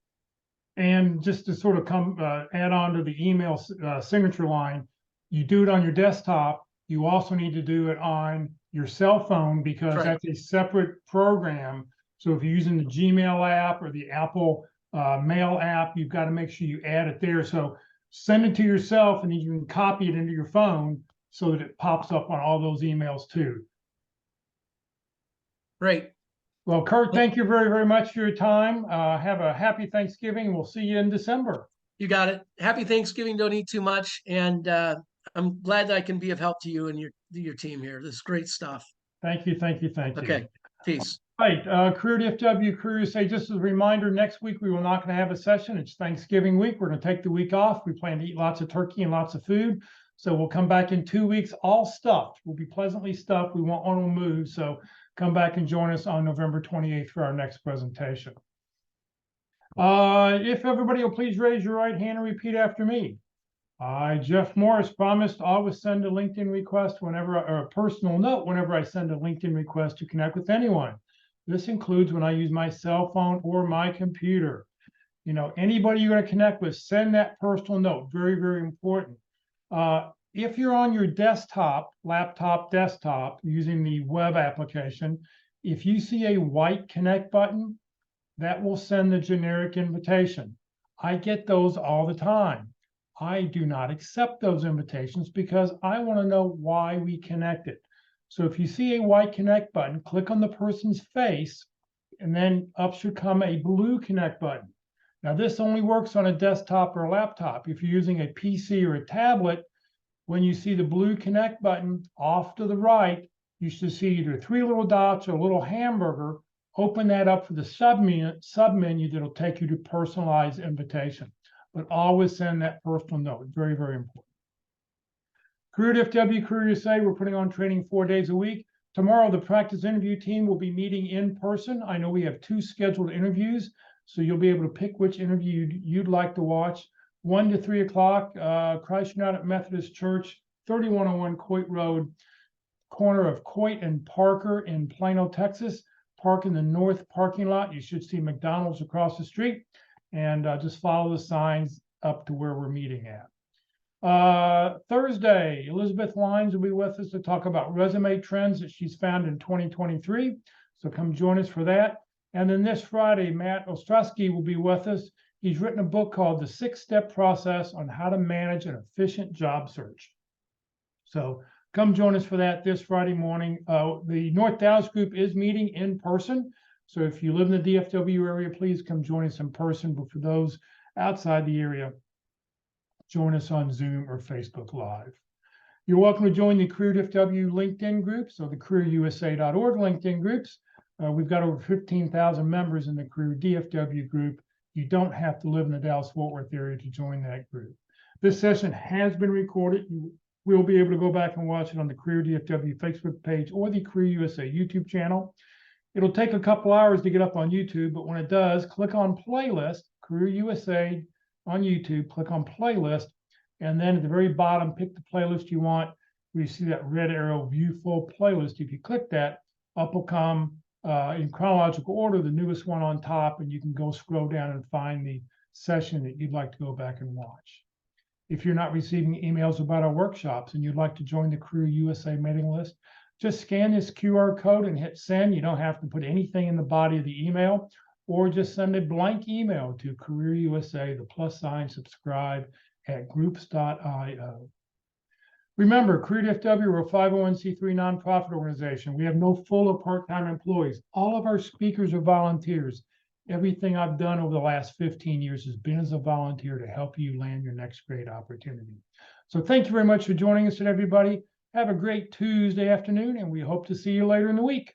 And just to sort of add on to the email signature line, you do it on your desktop. You also need to do it on your cell phone because that's a separate program. So if you're using the Gmail app or the Apple Mail app, you've got to make sure you add it there. So send it to yourself and then you can copy it into your phone so that it pops up on all those emails too. Great. Well, Kurt, thank you very, very much for your time. Have a happy Thanksgiving. We'll see you in December. You got it. Happy Thanksgiving. Don't eat too much. And I'm glad that I can be of help to you and your team here. This is great stuff. Thank you. Okay. Peace. Right. Career DFW, Career USA, just as a reminder, next week we will not going to have a session. It's Thanksgiving week. We're going to take the week off. We plan to eat lots of turkey and lots of food. So we'll come back in 2 weeks, all stuffed. We'll be pleasantly stuffed. We won't want to move. So come back and join us on November 28th for our next presentation. If everybody will please raise your right hand and repeat after me. I, Jeff Morris, promised to always send a LinkedIn request or a personal note whenever I send a LinkedIn request to connect with anyone. This includes when I use my cell phone or my computer. You know, anybody you're going to connect with, send that personal note. Very, very important. If you're on your desktop, using the web application, if you see a white connect button, that will send the generic invitation. I get those all the time. I do not accept those invitations because I want to know why we connected. So if you see a white connect button, click on the person's face, and then up should come a blue connect button. Now, this only works on a desktop or a laptop. If you're using a PC or a tablet, when you see the blue connect button off to the right, you should see either 3 little dots or a little hamburger. Open that up for the submenu that'll take you to personalized invitation. But always send that personal note. Very, very important. Career at FW, Career USA, we're putting on training 4 days a week. Tomorrow, the practice interview team will be meeting in person. I know we have 2 scheduled interviews, so you'll be able to pick which interview you'd like to watch. 1 to 3 o'clock, Christ United Methodist Church, 3101 Coit Road, corner of Coit and Parker in Plano, Texas. Park in the north parking lot. You should see McDonald's across the street, and just follow the signs up to where we're meeting at. Thursday, Elizabeth Lyons will be with us to talk about resume trends that she's found in 2023. So come join us for that. And then this Friday, Matt Ostrowski will be with us. He's written a book called The 6-Step Process on How to Manage an Efficient Job Search. So come join us for that this Friday morning. The North Dallas group is meeting in person. So if you live in the DFW area, please come join us in person. But for those outside the area, join us on Zoom or Facebook Live. You're welcome to join the Career DFW LinkedIn groups or the careerusa.org LinkedIn groups. We've got over 15,000 members in the Career DFW group. You don't have to live in the Dallas-Fort Worth area to join that group. This session has been recorded. You will be able to go back and watch it on the Career DFW Facebook page or the Career USA YouTube channel. It'll take a couple hours to get up on YouTube, but when it does, click on playlist, Career USA on YouTube, click on playlist, and then at the very bottom, pick the playlist you want. Where you see that red arrow, view full playlist. If you click that, up will come in chronological order, the newest one on top, and you can go scroll down and find the session that you'd like to go back and watch. If you're not receiving emails about our workshops and you'd like to join the Career USA mailing list, just scan this QR code and hit send. You don't have to put anything in the body of the email, or just send a blank email to Career USA, the + subscribe at groups.io. Remember, Career DFW, we're a 501c3 nonprofit organization. We have no full or part-time employees. All of our speakers are volunteers. Everything I've done over the last 15 years has been as a volunteer to help you land your next great opportunity. So thank you very much for joining us, everybody. Have a great Tuesday afternoon, and we hope to see you later in the week.